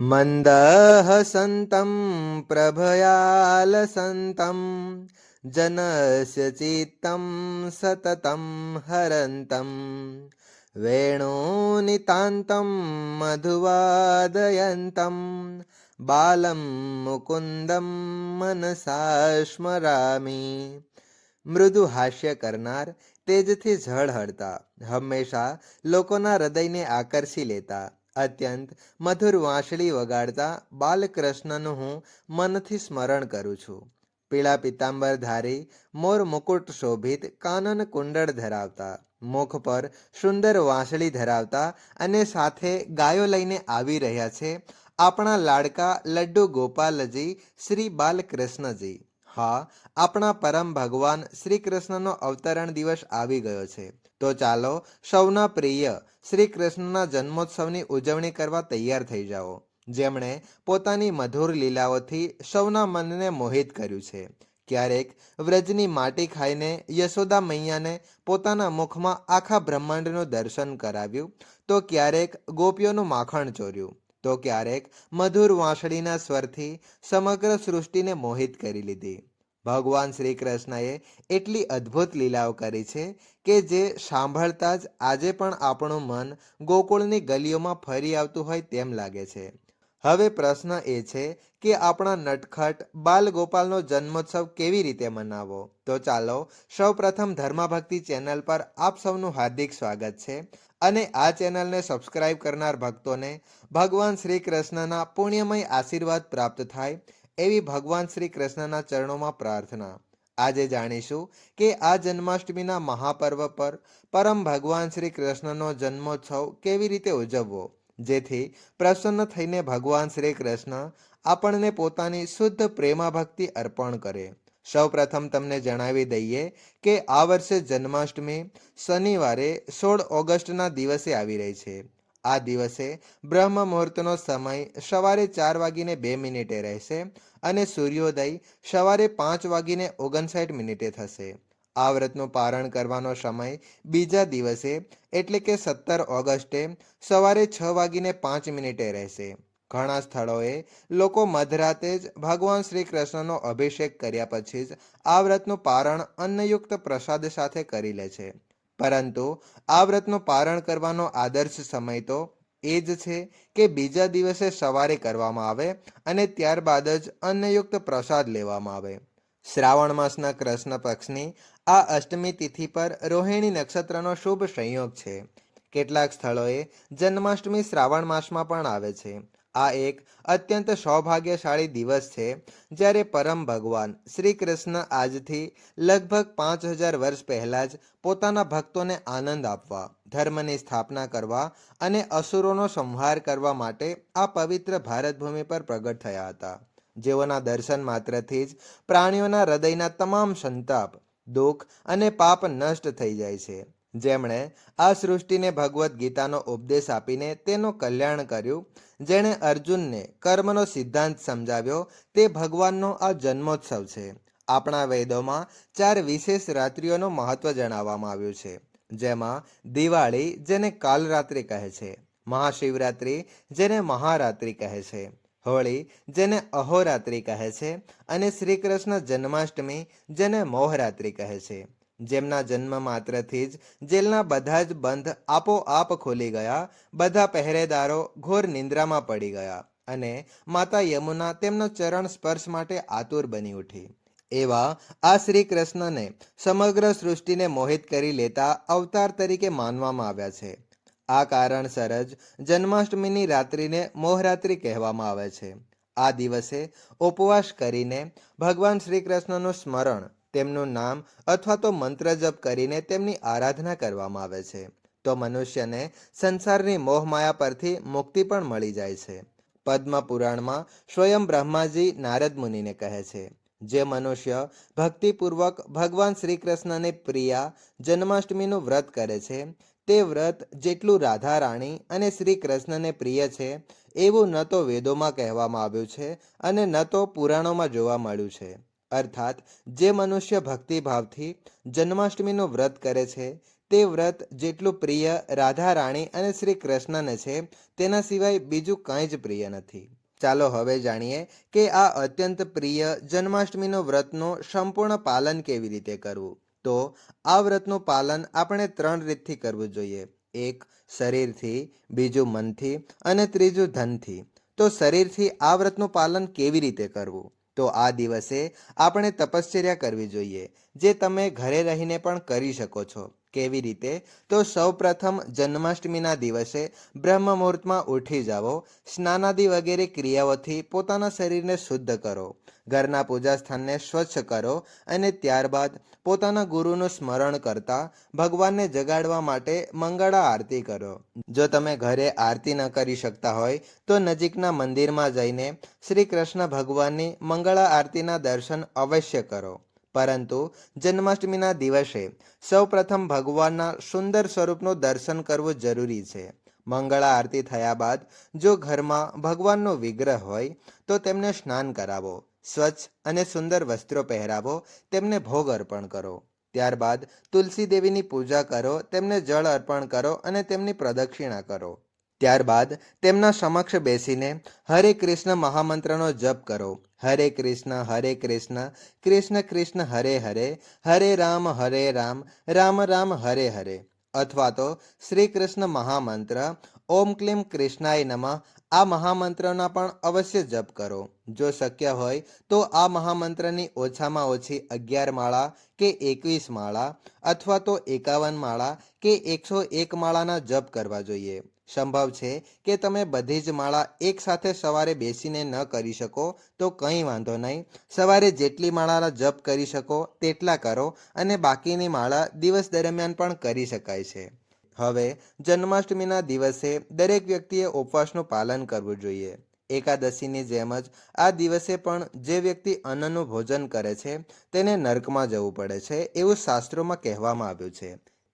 मन्दहसन्तं प्रभयालसन्तं जनस्य चित्तं सततं हरन्तं वेणुनितान्तं मधुवादयन्तं बालं मुकुन्दं मनसा સ્મરામી. મૃદુ હાસ્ય કરનાર, તેજથી ઝળહળતા, હંમેશા લોકોના હૃદયને આકર્ષી લેતા, અત્યંત મધુર વાંસળી વગાડતા બાલકૃષ્ણનું હું મનથી સ્મરણ કરું છું. પીળા પિતાંબરધારી, મોર મુકુટ શોભિત, કાનન કુંડળ ધરાવતા, મુખ પર સુંદર વાંસળી ધરાવતા અને સાથે ગાયો લઈને આવી રહ્યા છે આપણા લાડકા લડ્ડુ ગોપાલજી શ્રી બાલકૃષ્ણજી. હા, આપણા પરમ ભગવાન શ્રી કૃષ્ણનો અવતરણ દિવસ આવી ગયો છે. તો ચાલો સૌના પ્રિય શ્રી કૃષ્ણના જન્મોત્સવની ઉજવણી કરવા તૈયાર થઈ જાઓ, જેમણે પોતાની મધુર લીલાઓથી સૌના મનને મોહિત કર્યું છે. ક્યારેક વ્રજની માટી ખાઈને યશોદા મૈયાને પોતાના મુખમાં આખા બ્રહ્માંડનું દર્શન કરાવ્યું, તો ક્યારેક ગોપીઓનું માખણ ચોર્યું, તો ક્યારેક મધુર વાંસળીના સ્વરથી સમગ્ર સૃષ્ટિને મોહિત કરી લીધી. ભગવાન શ્રી કૃષ્ણએ એટલી અદ્ભુત લીલાઓ કરી છે કે જે સાંભળતા જ આજે પણ આપણું મન ગોકુળની ગલીઓમાં ફરી આવતું હોય તેમ લાગે છે. હવે પ્રશ્ન એ છે કે આપણા નટખટ બાલગોપાલનો જન્મોત્સવ કેવી રીતે મનાવવો? તો ચાલો સૌપ્રથમ ધર્માભક્તિ ચેનલ પર આપ સૌનું હાર્દિક સ્વાગત છે અને આ ચેનલને સબસ્ક્રાઇબ કરનાર ભક્તોને ભગવાન શ્રી કૃષ્ણના પુણ્યમય આશીર્વાદ પ્રાપ્ત થાય એવી ભગવાન શ્રી કૃષ્ણના ચરણોમાં પ્રાર્થના. આજે જાણીશું કે આ જન્માષ્ટમીના મહાપર્વ પર પરમ ભગવાન શ્રી કૃષ્ણનો જન્મોત્સવ કેવી રીતે ઉજવવો, જેથી પ્રસન્ન થઈને ભગવાન શ્રી કૃષ્ણ આપણને પોતાની શુદ્ધ પ્રેમાભક્તિ અર્પણ કરે. સૌપ્રથમ તમને જણાવી દઈએ કે આ વર્ષે જન્માષ્ટમી શનિવારે 16 ઓગસ્ટના દિવસે આવી રહી છે. આ દિવસે બ્રહ્મ મુહૂર્તનો સમય સવારે 4:02 રહેશે અને સૂર્યોદય સવારે 5:59 થશે. આ વ્રતનું પારણ કરવાનો સમય બીજા દિવસે એટલે કે 17 ઓગસ્ટે સવારે 6:05 રહેશે. ઘણા સ્થળોએ લોકો મધરાતે જ ભગવાન શ્રી કૃષ્ણનો અભિષેક કર્યા પછી જ આ વ્રતનું પારણ અન્નયુક્ત પ્રસાદ સાથે કરી લે છે. પરંતુ આ વ્રતનું પારણ કરવાનો આદર્શ સમય તો એ જ છે કે બીજા દિવસે સવારે કરવામાં આવે અને ત્યારબાદ જ અન્નયુક્ત પ્રસાદ લેવામાં આવે. શ્રાવણ માસના કૃષ્ણ પક્ષની આ અષ્ટમી તિથિ પર રોહિણી નક્ષત્રનો શુભ સંયોગ છે. કેટલાક સ્થળોએ જન્માષ્ટમી શ્રાવણ માસમાં પણ આવે છે. આ એક અત્યંત સૌભાગ્યશાળી દિવસ છે જ્યારે પરમ ભગવાન શ્રી કૃષ્ણ આજથી લગભગ 5000 વર્ષ પહેલાં જ પોતાના ભક્તોને આનંદ આપવા, ધર્મની સ્થાપના કરવા અને અસુરોનો સંહાર કરવા માટે આ પવિત્ર ભારત ભૂમિ પર પ્રગટ થયા હતા. જેઓના દર્શન માત્રથી જ પ્રાણીઓના હૃદયના તમામ સંતાપ, દુઃખ અને પાપ નષ્ટ થઈ જાય છે. જેમણે આ સૃષ્ટિને ભગવદ્ ગીતાનો ઉપદેશ આપીને તેનું કલ્યાણ કર્યું, જેણે અર્જુનને કર્મનો સિદ્ધાંત સમજાવ્યો, તે ભગવાનનો આ જન્મોત્સવ છે. આપણા વેદોમાં 4 વિશેષ રાત્રિઓનું મહત્વ જણાવવામાં આવ્યું છે, જેમાં દિવાળી જેને કાલરાત્રિ કહે છે, મહાશિવરાત્રિ જેને મહારાત્રિ કહે છે, હોળી જેને અહોરાત્રિ કહે છે અને શ્રી કૃષ્ણ જન્માષ્ટમી જેને મોહરાત્રિ કહે છે. જેમના જન્મ માત્રથી જ જેલના બધા જ બંધ આપોઆપ ખુલી ગયા, બધા પહેરેદારો ઘોર નિંદ્રામાં પડી ગયા અને માતા યમુના તેમનો ચરણ સ્પર્શ માટે આતુર બની ઉઠી. એવા આ શ્રી કૃષ્ણને સમગ્ર સૃષ્ટિને મોહિત કરી લેતા અવતાર તરીકે માનવામાં આવ્યા છે. આ કારણસર જ જન્માષ્ટમીની રાત્રિને મોહરાત્રિ કહેવામાં આવે છે. આ દિવસે ઉપવાસ કરીને ભગવાન શ્રી કૃષ્ણનું સ્મરણ, તેમનું નામ અથવા તો મંત્ર જપ કરીને તેમની આરાધના કરવામાં આવે છે. તો મનુષ્યને સંસારની મોહમાયા પરથી મુક્તિ પણ મળી જાય છે. પદ્મ પુરાણમાં સ્વયં બ્રહ્માજી નારદ મુનિને કહે છે, જે મનુષ્ય ભક્તિપૂર્વક ભગવાન શ્રી કૃષ્ણને પ્રિયા જન્માષ્ટમીનું વ્રત કરે છે, તે વ્રત જેટલું રાધા રાણી અને શ્રી કૃષ્ણને પ્રિય છે એવું ન તો વેદોમાં કહેવામાં આવ્યું છે અને ન તો પુરાણોમાં જોવા મળ્યું છે. અર્થાત જે મનુષ્ય ભક્તિભાવથી જન્માષ્ટમીનું વ્રત કરે છે તે વ્રત જેટલું પ્રિય રાધા રાણી અને શ્રી કૃષ્ણને છે તેના સિવાય બીજું કંઈ જ પ્રિય નથી. ચાલો હવે જાણીએ કે આ અત્યંત પ્રિય જન્માષ્ટમીનો વ્રતનું સંપૂર્ણ પાલન કેવી રીતે કરવું. તો આ વ્રતનું પાલન આપણે 3 રીતથી કરવું જોઈએ. એક શરીરથી, બીજું મનથી અને ત્રીજું ધનથી. તો શરીરથી આ વ્રતનું પાલન કેવી રીતે કરવું? તો આ દિવસે આપણે તપશ્ચર્યા કરવી જોઈએ, જે તમે ઘરે રહીને પણ કરી શકો છો. કેવી રીતે? તો સૌપ્રથમ જન્માષ્ટમીના દિવસે બ્રહ્મ મુહૂર્તમાં ઉઠી જાઓ, સ્નાનાદિ વગેરે ક્રિયાઓથી પોતાના શરીરને શુદ્ધ કરો, ઘરના પૂજા સ્થાનને સ્વચ્છ કરો અને ત્યારબાદ પોતાના ગુરુનું સ્મરણ કરતા ભગવાનને જગાડવા માટે મંગળા આરતી કરો. જો તમે ઘરે આરતી ન કરી શકતા હોય તો નજીકના મંદિરમાં જઈને શ્રી કૃષ્ણ ભગવાનની મંગળા આરતીના દર્શન અવશ્ય કરો. પરંતુ જન્માષ્ટમીના દિવસે સૌપ્રથમ ભગવાનના સુંદર સ્વરૂપનું દર્શન કરવું જરૂરી છે. મંગળા આરતી થયા બાદ જો ઘરમાં ભગવાનનો વિગ્રહ હોય તો તેમને સ્નાન કરાવો, સ્વચ્છ અને સુંદર વસ્ત્રો પહેરાવો, તેમને ભોગ અર્પણ કરો. ત્યારબાદ તુલસી દેવીની પૂજા કરો, તેમને જળ અર્પણ કરો અને તેમની પ્રદક્ષિણા કરો. ત્યારબાદ તેમના સમક્ષ બેસીને હરે કૃષ્ણ મહામંત્રનો જપ કરો. હરે કૃષ્ણ કૃષ્ણ કૃષ્ણ હરે હરે, હરે રામ રામ રામ હરે હરે. અથવા તો શ્રી કૃષ્ણ મહામંત્ર ઓમ ક્લીમ કૃષ્ણાય નમઃ, આ મહામંત્રના પણ અવશ્ય જપ કરો. જો શક્ય હોય તો આ મહામંત્રની ઓછામાં ઓછી 11 માળા કે 21 માળા અથવા તો 51 માળા કે 101 માળાના જપ કરવા જોઈએ. સંભવ છે કે તમે બધી જ માળા એક સાથે સવારે બેસીને ન કરી શકો તો કંઈ વાંધો નહીં. સવારે જેટલી માળાના જપ કરી શકો તેટલા કરો અને બાકીની માળા દિવસ દરમિયાન પણ કરી શકાય છે. હવે જન્માષ્ટમીના દિવસે દરેક વ્યક્તિએ ઉપવાસનું પાલન કરવું જોઈએ. એકાદશીની જેમ જ આ દિવસે પણ જે વ્યક્તિ અન્નનું ભોજન કરે છે તેને નરકમાં જવું પડે છે, એવું શાસ્ત્રોમાં કહેવામાં આવ્યું છે.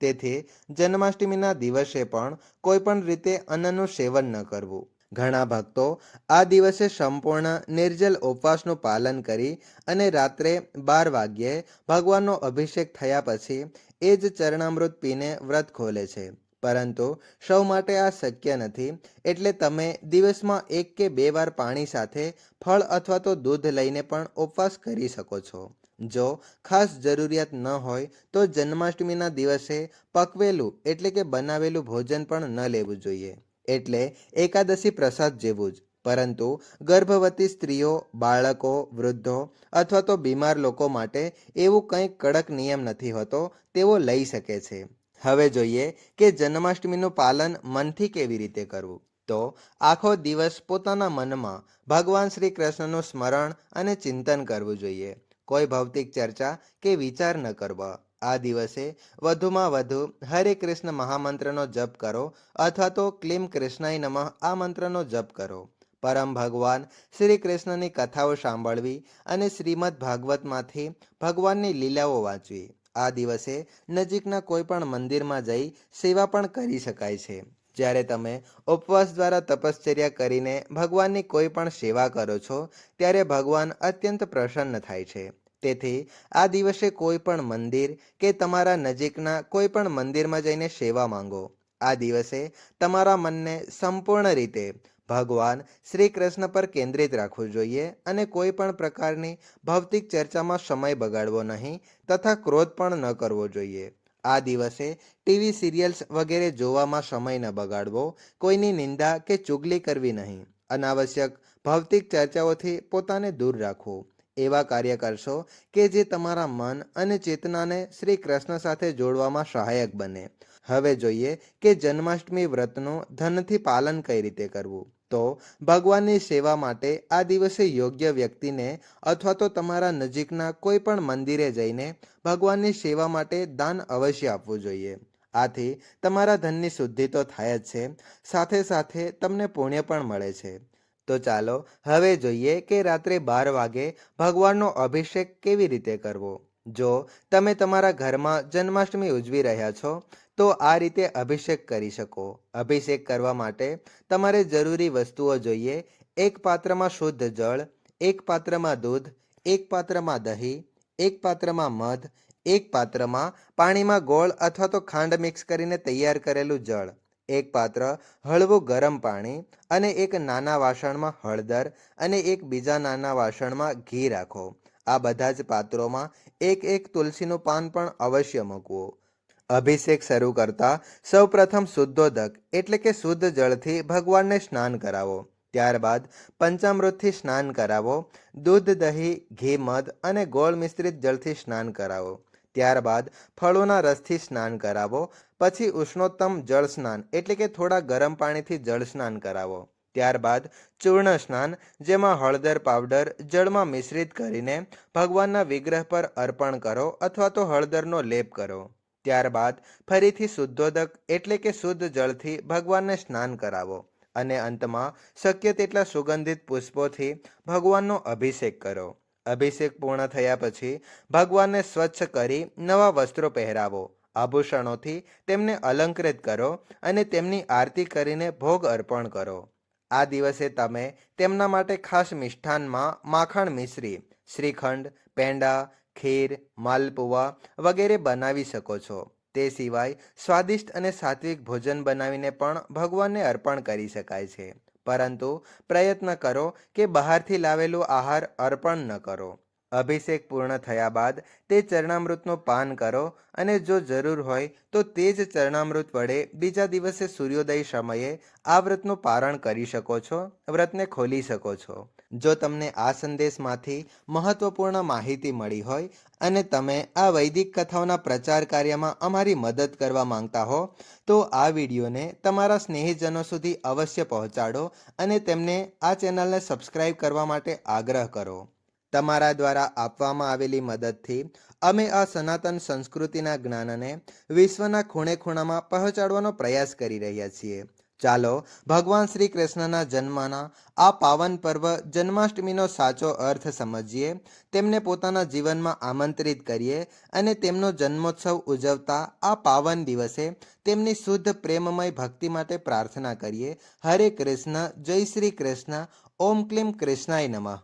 તેથી જન્માષ્ટમીના દિવસે પણ કોઈ પણ રીતે અન્નનું સેવન ન કરવું. ઘણા ભક્તો આ દિવસે સંપૂર્ણ નિર્જલ ઉપવાસનું પાલન કરી અને રાત્રે 12 વાગ્યે ભગવાનનો અભિષેક થયા પછી એ જ ચરણામૃત પીને વ્રત ખોલે છે. પરંતુ સૌ માટે આ શક્ય નથી, એટલે તમે દિવસમાં 1 કે 2 વાર પાણી સાથે ફળ અથવા તો દૂધ લઈને પણ ઉપવાસ કરી શકો છો. જો ખાસ જરૂરિયાત ન હોય તો જન્માષ્ટમીના દિવસે પકવેલું એટલે કે બનાવેલું ભોજન પણ ન લેવું જોઈએ. એટલે એકાદશી પ્રસાદ જેવું જ. પરંતુ ગર્ભવતી સ્ત્રીઓ, બાળકો, વૃદ્ધો અથવા તો બીમાર લોકો માટે એવું કંઈ કડક નિયમ નથી હોતો, તેઓ લઈ શકે છે. હવે જોઈએ કે જન્માષ્ટમીનું પાલન મનથી કેવી રીતે કરવું. તો આખો દિવસ પોતાના મનમાં ભગવાન શ્રી કૃષ્ણનું સ્મરણ અને ચિંતન કરવું જોઈએ. કોઈ ભૌતિક ચર્ચા કે વિચાર ન કરવા. આ દિવસે વધુમાં વધુ હરે કૃષ્ણ મહામંત્રનો જપ કરો અથવા તો ક્લીમ કૃષ્ણાય નમઃ આ મંત્રનો જપ કરો. પરમ ભગવાન શ્રી કૃષ્ણની કથાઓ સાંભળવી અને શ્રીમદ ભાગવતમાંથી ભગવાનની લીલાઓ વાંચવી. આ દિવસે નજીકના કોઈ પણ મંદિરમાં જઈ સેવા પણ કરી શકાય છે. જ્યારે તમે ઉપવાસ દ્વારા તપશ્ચર્યા કરીને ભગવાનની કોઈ પણ સેવા કરો છો ત્યારે ભગવાન અત્યંત પ્રસન્ન થાય છે. તેથી આ દિવસે કોઈ પણ મંદિર કે તમારા નજીકના કોઈ પણ મંદિરમાં જઈને સેવા માંગો. આ દિવસે તમારા મનને સંપૂર્ણ રીતે ભગવાન શ્રી કૃષ્ણ પર કેન્દ્રિત રાખવું જોઈએ અને કોઈ પણ પ્રકારની ભૌતિક ચર્ચામાં સમય બગાડવો નહીં તથા ક્રોધ પણ ન કરવો જોઈએ. આ દિવસે ટીવી સિરિયલ્સ વગેરે જોવામાં સમય ન બગાડવો, કોઈની નિંદા કે ચુગલી કરવી નહીં, અનાવશ્યક ભૌતિક ચર્ચાઓથી પોતાને દૂર રાખવું. એવા કાર્ય કરશો કે જે તમારા મન અને ચેતનાને શ્રી કૃષ્ણ સાથે જોડવામાં સહાયક બને. હવે જોઈએ કે જન્માષ્ટમી વ્રતનું ધનથી પાલન કઈ રીતે કરવું. તો ભગવાનની સેવા માટે આ દિવસે યોગ્ય વ્યક્તિને અથવા તો તમારા નજીકના કોઈ પણ મંદિરે જઈને ભગવાનની સેવા માટે દાન અવશ્ય આપવું જોઈએ. આથી તમારા ધનની શુદ્ધિ તો થાય જ છે, સાથે સાથે તમને પુણ્ય પણ મળે છે. તો ચાલો હવે જોઈએ કે રાત્રે 12 વાગે ભગવાનનો અભિષેક કેવી રીતે કરવો. જો તમે તમારા ઘરમાં જન્માષ્ટમી ઉજવી રહ્યા છો તો આ રીતે અભિષેક કરી શકો. અભિષેક કરવા માટે તમારે જરૂરી વસ્તુઓ જોઈએ. એક પાત્રમાં શુદ્ધ જળ, એક પાત્રમાં દૂધ, એક પાત્રમાં દહીં, એક પાત્રમાં મધ, એક પાત્રમાં પાણીમાં ગોળ અથવા તો ખાંડ મિક્સ કરીને તૈયાર કરેલું જળ, એક પાત્ર હળવું ગરમ પાણી અને એક નાના વાસણમાં હળદર અને એક બીજા નાના વાસણમાં ઘી રાખો. આ બધા જ પાત્રોમાં એક એક તુલસીનું પાન પણ અવશ્ય મૂકવું. અભિષેક શરૂ કરતા સૌપ્રથમ શુદ્ધોદક એટલે કે શુદ્ધ જળથી ભગવાનને સ્નાન કરાવો. ત્યારબાદ પંચામૃતથી સ્નાન કરાવો. દૂધ, દહીં, ઘી, મધ અને ગોળ મિશ્રિત જળથી સ્નાન કરાવો. ત્યારબાદ ફળોના રસથી સ્નાન કરાવો. પછી ઉષ્ણોત્તમ જળ સ્નાન એટલે કે થોડા ગરમ પાણીથી જળ સ્નાન કરાવો. ત્યારબાદ ચૂર્ણ સ્નાન, જેમાં હળદર પાવડર જળમાં મિશ્રિત કરીને ભગવાનના વિગ્રહ પર અર્પણ કરો અથવા તો હળદરનો લેપ કરો. ત્યારબાદ ફરીથી શુદ્ધોદક એટલે કે શુદ્ધ જળથી ભગવાનને સ્નાન કરાવો અને અંતમાં શક્ય તેટલા સુગંધિત પુષ્પોથી ભગવાનનો અભિષેક કરો. અભિષેક પૂર્ણ થયા પછી ભગવાનને સ્વચ્છ કરી નવા વસ્ત્રો પહેરાવો. આભૂષણોથી તેમને અલંકૃત કરો અને તેમની આરતી કરીને ભોગ અર્પણ કરો. આ દિવસે તમે તેમના માટે ખાસ મિષ્ઠાનમાં માખણ મિશ્રી, શ્રીખંડ, પેંડા, ખીર, માલપુવા વગેરે બનાવી શકો છો. તે સિવાય સ્વાદિષ્ટ અને સાત્વિક ભોજન બનાવીને પણ ભગવાનને અર્પણ કરી શકાય છે. પરંતુ પ્રયત્ન કરો કે બહારથી લાવેલું આહાર અર્પણ ન કરો. અભિષેક પૂર્ણ થયા બાદ તે ચરણામૃતનું પાન કરો અને જો જરૂર હોય તો તે જ ચરણામૃત વડે બીજા દિવસે સૂર્યોદય સમયે આ વ્રતનું પારણ કરી શકો છો, વ્રતને ખોલી શકો છો. જો તમને આ સંદેશમાંથી મહત્વપૂર્ણ માહિતી મળી હોય અને તમે આ વૈદિક કથાઓના પ્રચાર કાર્યમાં અમારી મદદ કરવા માંગતા હો તો આ વિડીયોને તમારા સ્નેહીજનો સુધી અવશ્ય પહોંચાડો અને તેમને આ ચેનલને સબસ્ક્રાઇબ કરવા માટે આગ્રહ કરો. તમારા દ્વારા આપવામાં આવેલી મદદથી અમે આ સનાતન સંસ્કૃતિના જ્ઞાનને વિશ્વના ખૂણે ખૂણામાં પહોંચાડવાનો પ્રયાસ કરી રહ્યા છીએ. ચાલો ભગવાન શ્રી કૃષ્ણના જન્મના આ પાવન પર્વ જન્માષ્ટમીનો સાચો અર્થ સમજીએ, તેમને પોતાના જીવનમાં આમંત્રિત કરીએ અને તેમનો જન્મોત્સવ ઉજવતા આ પાવન દિવસે તેમની શુદ્ધ પ્રેમમય ભક્તિ માટે પ્રાર્થના કરીએ. હરે કૃષ્ણ, જય શ્રી કૃષ્ણ. ઓમ ક્લીમ કૃષ્ણાય નમઃ.